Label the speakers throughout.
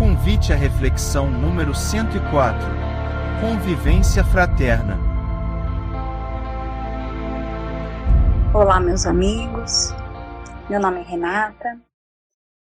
Speaker 1: Convite à reflexão número 104. Convivência fraterna.
Speaker 2: Olá, meus amigos. Meu nome é Renata.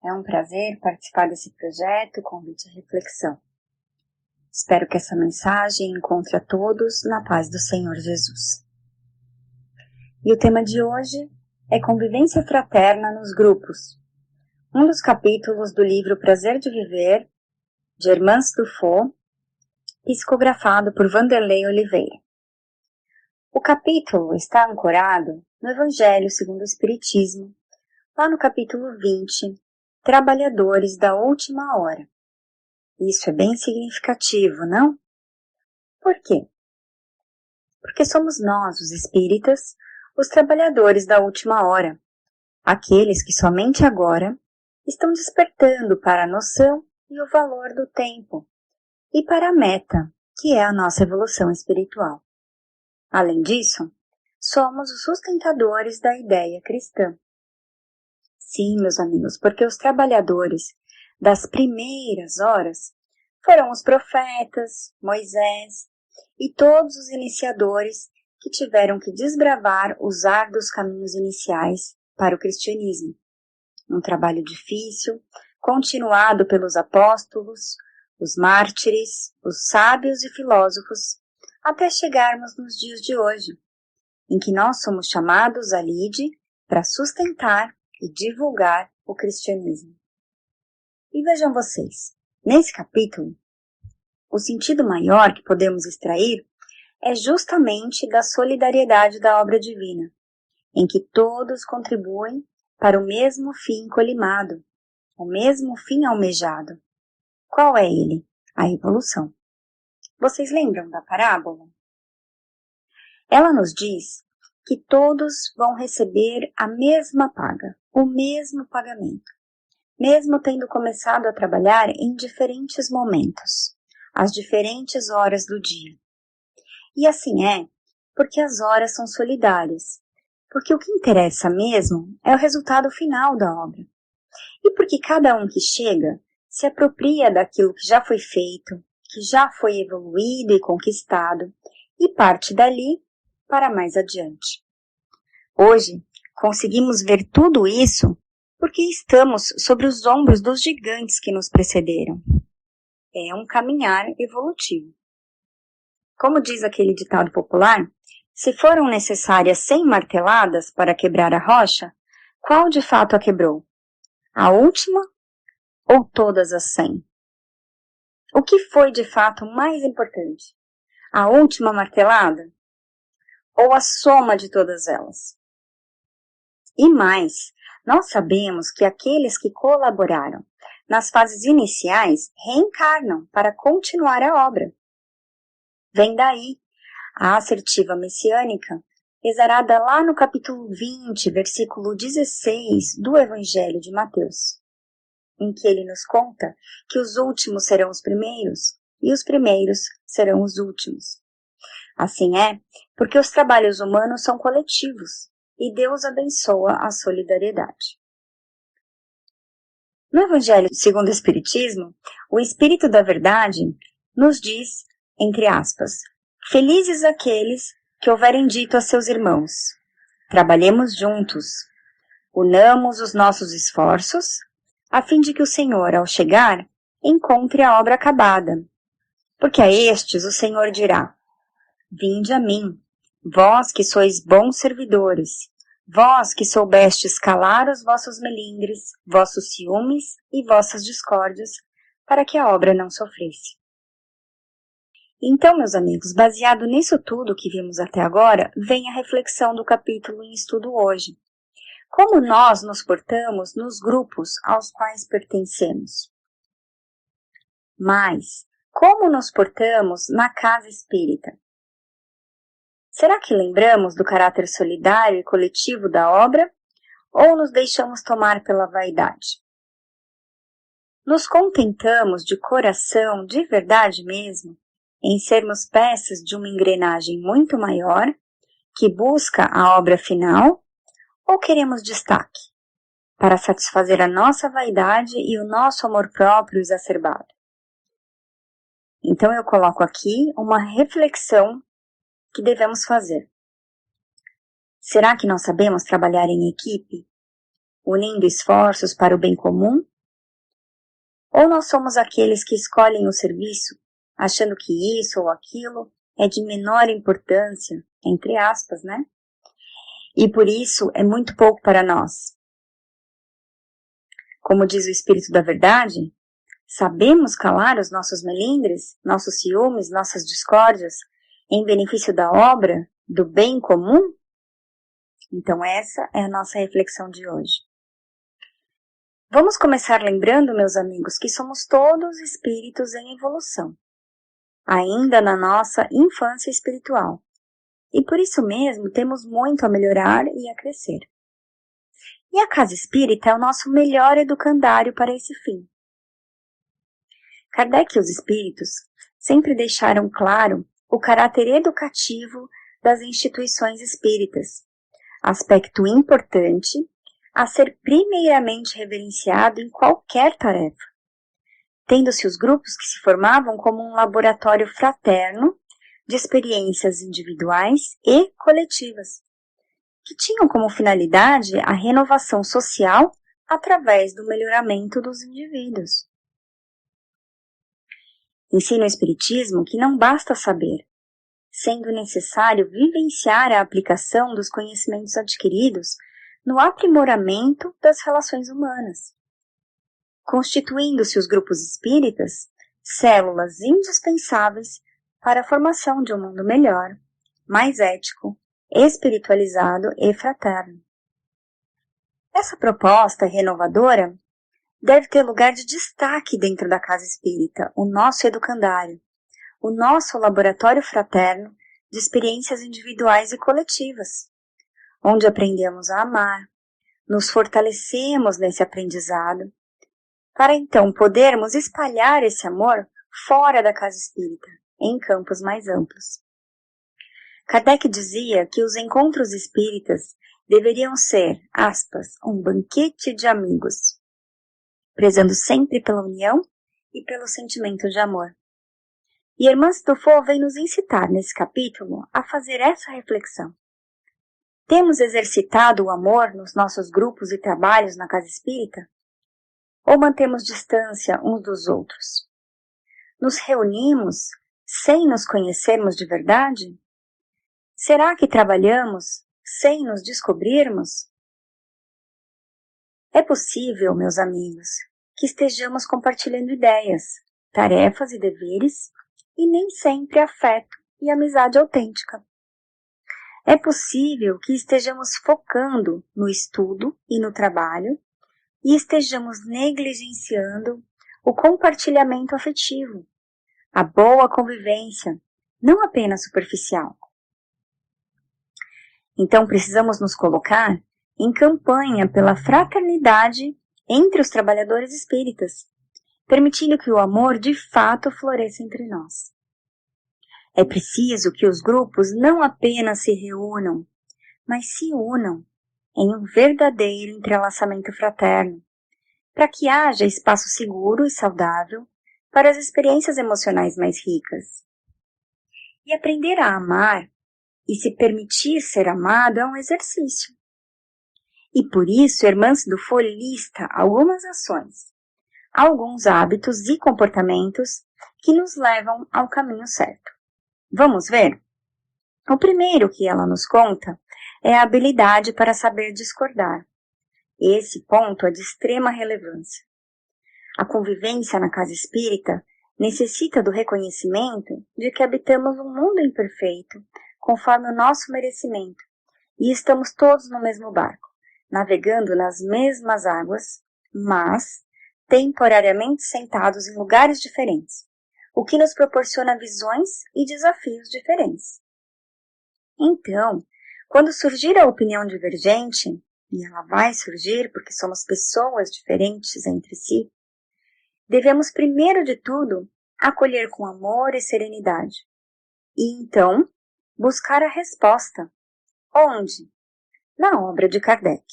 Speaker 2: É um prazer participar desse projeto Convite à Reflexão. Espero que essa mensagem encontre a todos na paz do Senhor Jesus. E o tema de hoje é Convivência Fraterna nos Grupos. Um dos capítulos do livro Prazer de Viver, de Hermance Dufault, psicografado por Vanderlei Oliveira. O capítulo está ancorado no Evangelho segundo o Espiritismo, lá no capítulo 20, Trabalhadores da Última Hora. Isso é bem significativo, não? Por quê? Porque somos nós, os espíritas, os trabalhadores da última hora, aqueles que somente agora estão despertando para a noção e o valor do tempo e para a meta, que é a nossa evolução espiritual. Além disso, somos os sustentadores da ideia cristã. Sim, meus amigos, porque os trabalhadores das primeiras horas foram os profetas, Moisés e todos os iniciadores que tiveram que desbravar os árduos caminhos iniciais para o cristianismo. Um trabalho difícil, continuado pelos apóstolos, os mártires, os sábios e filósofos, até chegarmos nos dias de hoje, em que nós somos chamados a lide para sustentar e divulgar o cristianismo. E vejam vocês, nesse capítulo, o sentido maior que podemos extrair é justamente da solidariedade da obra divina, em que todos contribuem para o mesmo fim colimado, o mesmo fim almejado. Qual é ele? A evolução. Vocês lembram da parábola? Ela nos diz que todos vão receber a mesma paga, o mesmo pagamento, mesmo tendo começado a trabalhar em diferentes momentos, às diferentes horas do dia. E assim é porque as horas são solidárias, porque o que interessa mesmo é o resultado final da obra. E porque cada um que chega se apropria daquilo que já foi feito, que já foi evoluído e conquistado, e parte dali para mais adiante. Hoje, conseguimos ver tudo isso porque estamos sobre os ombros dos gigantes que nos precederam. É um caminhar evolutivo. Como diz aquele ditado popular, se foram necessárias 100 marteladas para quebrar a rocha, qual de fato a quebrou? A última ou todas as 100? O que foi de fato mais importante? A última martelada? Ou a soma de todas elas? E mais, nós sabemos que aqueles que colaboraram nas fases iniciais reencarnam para continuar a obra. Vem daí a assertiva messiânica, exarada lá no capítulo 20, versículo 16 do Evangelho de Mateus, em que ele nos conta que os últimos serão os primeiros e os primeiros serão os últimos. Assim é, porque os trabalhos humanos são coletivos e Deus abençoa a solidariedade. No Evangelho segundo o Espiritismo, o Espírito da Verdade nos diz, entre aspas, felizes aqueles que houverem dito a seus irmãos, trabalhemos juntos, unamos os nossos esforços, a fim de que o Senhor, ao chegar, encontre a obra acabada. Porque a estes o Senhor dirá, vinde a mim, vós que sois bons servidores, vós que soubestes calar os vossos melindres, vossos ciúmes e vossas discórdias, para que a obra não sofresse. Então, meus amigos, baseado nisso tudo que vimos até agora, vem a reflexão do capítulo em estudo hoje. Como nós nos portamos nos grupos aos quais pertencemos? Mas, como nos portamos na casa espírita? Será que lembramos do caráter solidário e coletivo da obra, ou nos deixamos tomar pela vaidade? Nos contentamos de coração, de verdade mesmo, em sermos peças de uma engrenagem muito maior, que busca a obra final, ou queremos destaque? para satisfazer a nossa vaidade e o nosso amor próprio exacerbado. Então eu coloco aqui uma reflexão que devemos fazer. Será que nós sabemos trabalhar em equipe, unindo esforços para o bem comum? Ou nós somos aqueles que escolhem o serviço, achando que isso ou aquilo é de menor importância, entre aspas, né? E por isso é muito pouco para nós. Como diz o Espírito da Verdade, sabemos calar os nossos melindres, nossos ciúmes, nossas discórdias, em benefício da obra, do bem comum? Então essa é a nossa reflexão de hoje. Vamos começar lembrando, meus amigos, que somos todos espíritos em evolução, ainda na nossa infância espiritual. E por isso mesmo temos muito a melhorar e a crescer. E a casa espírita é o nosso melhor educandário para esse fim. Kardec e os espíritos sempre deixaram claro o caráter educativo das instituições espíritas, aspecto importante a ser primeiramente reverenciado em qualquer tarefa, tendo-se os grupos que se formavam como um laboratório fraterno de experiências individuais e coletivas, que tinham como finalidade a renovação social através do melhoramento dos indivíduos. Ensina o Espiritismo que não basta saber, sendo necessário vivenciar a aplicação dos conhecimentos adquiridos no aprimoramento das relações humanas, constituindo-se os grupos espíritas células indispensáveis para a formação de um mundo melhor, mais ético, espiritualizado e fraterno. Essa proposta renovadora deve ter lugar de destaque dentro da casa espírita, o nosso educandário, o nosso laboratório fraterno de experiências individuais e coletivas, onde aprendemos a amar, nos fortalecemos nesse aprendizado, para então podermos espalhar esse amor fora da casa espírita, em campos mais amplos. Kardec dizia que os encontros espíritas deveriam ser, aspas, um banquete de amigos, prezando sempre pela união e pelo sentimento de amor. E a irmã Stufo vem nos incitar nesse capítulo a fazer essa reflexão. Temos exercitado o amor nos nossos grupos e trabalhos na casa espírita? Ou mantemos distância uns dos outros? Nos reunimos sem nos conhecermos de verdade? Será que trabalhamos sem nos descobrirmos? É possível, meus amigos, que estejamos compartilhando ideias, tarefas e deveres, e nem sempre afeto e amizade autêntica. É possível que estejamos focando no estudo e no trabalho e estejamos negligenciando o compartilhamento afetivo, a boa convivência, não apenas superficial. Então precisamos nos colocar em campanha pela fraternidade entre os trabalhadores espíritas, permitindo que o amor de fato floresça entre nós. É preciso que os grupos não apenas se reúnam, mas se unam em um verdadeiro entrelaçamento fraterno, para que haja espaço seguro e saudável para as experiências emocionais mais ricas. E aprender a amar e se permitir ser amado é um exercício. E por isso, Irmã Stufo lista algumas ações, alguns hábitos e comportamentos que nos levam ao caminho certo. Vamos ver? O primeiro que ela nos conta é a habilidade para saber discordar. Esse ponto é de extrema relevância. A convivência na casa espírita necessita do reconhecimento de que habitamos um mundo imperfeito, conforme o nosso merecimento, e estamos todos no mesmo barco, navegando nas mesmas águas, mas temporariamente sentados em lugares diferentes, o que nos proporciona visões e desafios diferentes. Então, quando surgir a opinião divergente, e ela vai surgir porque somos pessoas diferentes entre si, devemos primeiro de tudo acolher com amor e serenidade. E então, buscar a resposta. Onde? Na obra de Kardec.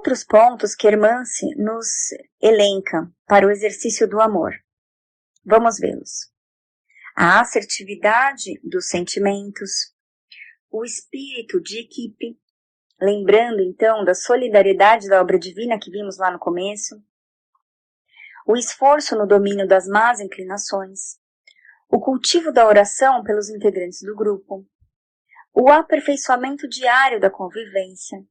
Speaker 2: outros pontos que Hermance nos elenca para o exercício do amor. Vamos vê-los. A assertividade dos sentimentos, o espírito de equipe, lembrando então da solidariedade da obra divina que vimos lá no começo, o esforço no domínio das más inclinações, o cultivo da oração pelos integrantes do grupo, o aperfeiçoamento diário da convivência,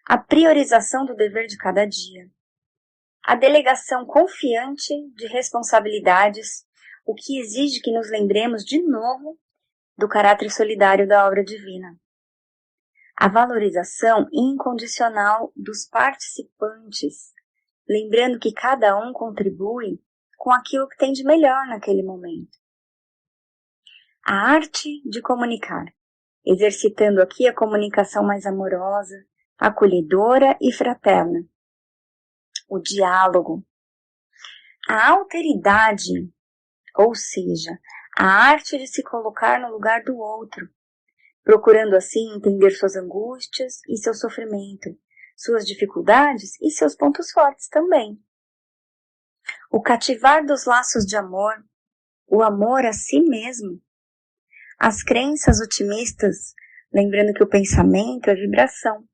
Speaker 2: a priorização do dever de cada dia, a delegação confiante de responsabilidades, o que exige que nos lembremos de novo do caráter solidário da obra divina, a valorização incondicional dos participantes, lembrando que cada um contribui com aquilo que tem de melhor naquele momento. A arte de comunicar, exercitando aqui a comunicação mais amorosa, acolhedora e fraterna. O diálogo. A alteridade, ou seja, a arte de se colocar no lugar do outro, procurando assim entender suas angústias e seu sofrimento, suas dificuldades e seus pontos fortes também. O cativar dos laços de amor, o amor a si mesmo. As crenças otimistas, lembrando que o pensamento é vibração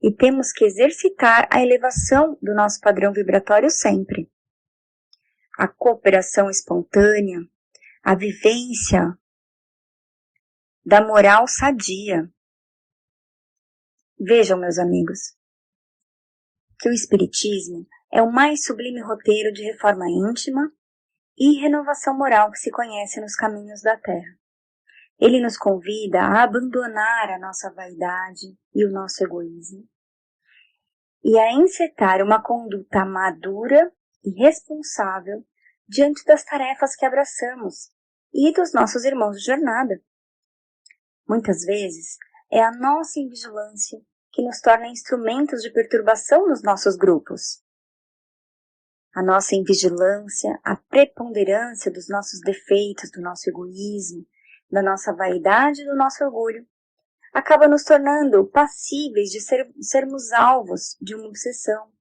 Speaker 2: e temos que exercitar a elevação do nosso padrão vibratório sempre. A cooperação espontânea, a vivência da moral sadia. Vejam, meus amigos, que o Espiritismo é o mais sublime roteiro de reforma íntima e renovação moral que se conhece nos caminhos da Terra. Ele nos convida a abandonar a nossa vaidade e o nosso egoísmo e a encetar uma conduta madura e responsável diante das tarefas que abraçamos e dos nossos irmãos de jornada. Muitas vezes é a nossa invigilância que nos torna instrumentos de perturbação nos nossos grupos. A nossa invigilância, a preponderância dos nossos defeitos, do nosso egoísmo, da nossa vaidade e do nosso orgulho, acaba nos tornando passíveis de sermos alvos de uma obsessão,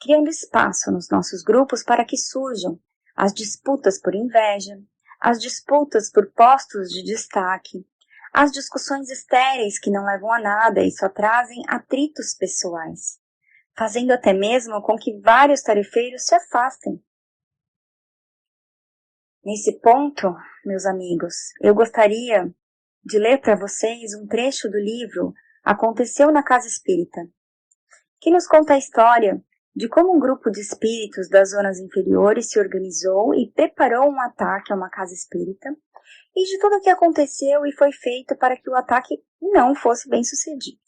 Speaker 2: criando espaço nos nossos grupos para que surjam as disputas por inveja, as disputas por postos de destaque, as discussões estéreis que não levam a nada e só trazem atritos pessoais, fazendo até mesmo com que vários tarefeiros se afastem. Nesse ponto, meus amigos, eu gostaria de ler para vocês um trecho do livro Aconteceu na Casa Espírita, que nos conta a história de como um grupo de espíritos das zonas inferiores se organizou e preparou um ataque a uma casa espírita, e de tudo o que aconteceu e foi feito para que o ataque não fosse bem sucedido.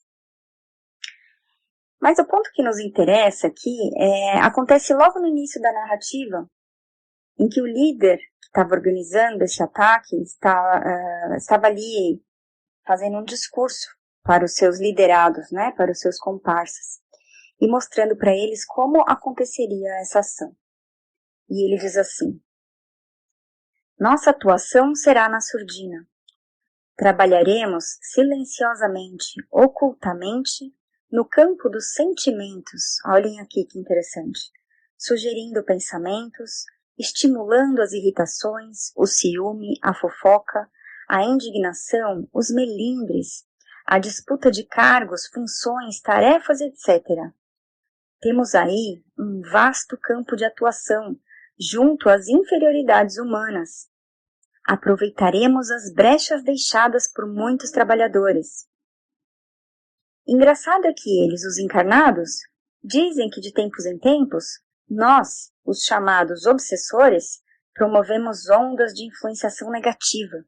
Speaker 2: Mas o ponto que nos interessa aqui acontece logo no início da narrativa, em que o líder que estava organizando esse ataque estava ali fazendo um discurso para os seus liderados, né, para os seus comparsas, e mostrando para eles como aconteceria essa ação. E ele diz assim: nossa atuação será na surdina. Trabalharemos silenciosamente, ocultamente, no campo dos sentimentos. Olhem aqui que interessante. Sugerindo pensamentos, estimulando as irritações, o ciúme, a fofoca, a indignação, os melindres, a disputa de cargos, funções, tarefas, etc. Temos aí um vasto campo de atuação junto às inferioridades humanas. Aproveitaremos as brechas deixadas por muitos trabalhadores. Engraçado é que eles, os encarnados, dizem que de tempos em tempos, nós, os chamados obsessores, promovemos ondas de influenciação negativa,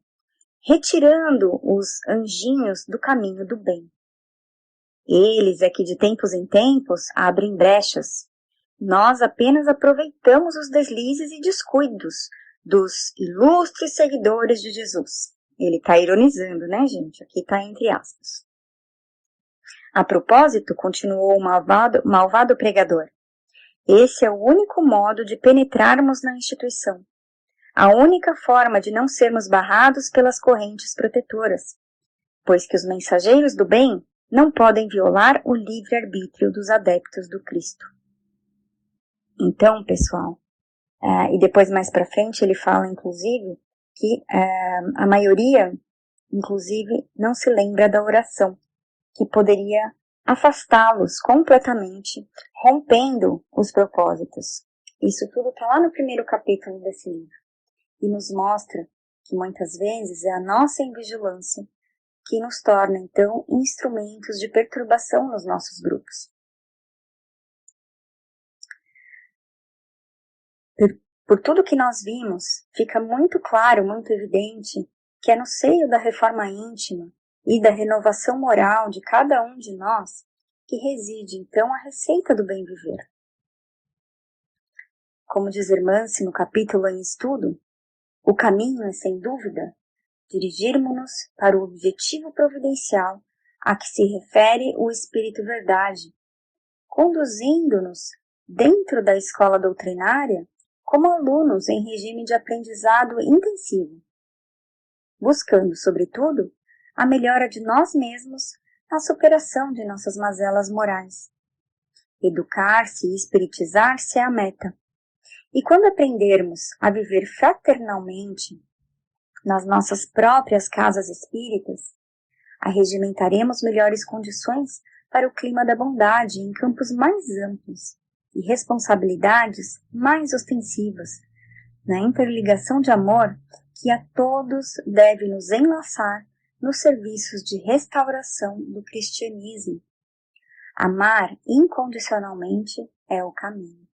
Speaker 2: retirando os anjinhos do caminho do bem. Eles é que de tempos em tempos abrem brechas. Nós apenas aproveitamos os deslizes e descuidos dos ilustres seguidores de Jesus. Ele está ironizando, né, gente? Aqui está entre aspas. A propósito, continuou o malvado pregador, esse é o único modo de penetrarmos na instituição. A única forma de não sermos barrados pelas correntes protetoras, pois que os mensageiros do bem não podem violar o livre-arbítrio dos adeptos do Cristo. Então, pessoal, e depois mais para frente ele fala, inclusive, que a maioria, inclusive, não se lembra da oração, que poderia afastá-los completamente, rompendo os propósitos. Isso tudo está lá no primeiro capítulo desse livro. E nos mostra que muitas vezes é a nossa invigilância que nos torna, então, instrumentos de perturbação nos nossos grupos. Por tudo que nós vimos, fica muito claro, muito evidente, que é no seio da reforma íntima e da renovação moral de cada um de nós que reside, então, a receita do bem viver. Como diz Hermance no capítulo em estudo, o caminho é, sem dúvida, dirigirmos-nos para o objetivo providencial a que se refere o Espírito Verdade, conduzindo-nos dentro da escola doutrinária como alunos em regime de aprendizado intensivo, buscando, sobretudo, a melhora de nós mesmos na superação de nossas mazelas morais. Educar-se e espiritizar-se é a meta. E quando aprendermos a viver fraternalmente nas nossas próprias casas espíritas, arregimentaremos melhores condições para o clima da bondade em campos mais amplos e responsabilidades mais ostensivas, na interligação de amor que a todos deve nos enlaçar nos serviços de restauração do cristianismo. Amar incondicionalmente é o caminho.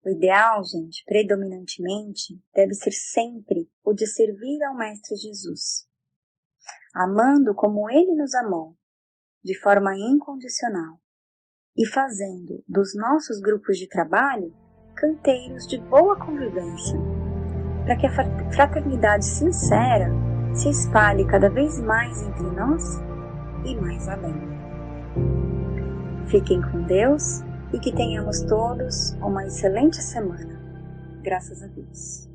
Speaker 2: O ideal, gente, predominantemente, deve ser sempre o de servir ao Mestre Jesus, amando como Ele nos amou, de forma incondicional, e fazendo dos nossos grupos de trabalho canteiros de boa convivência, para que a fraternidade sincera se espalhe cada vez mais entre nós e mais além. Fiquem com Deus e que tenhamos todos uma excelente semana. Graças a Deus.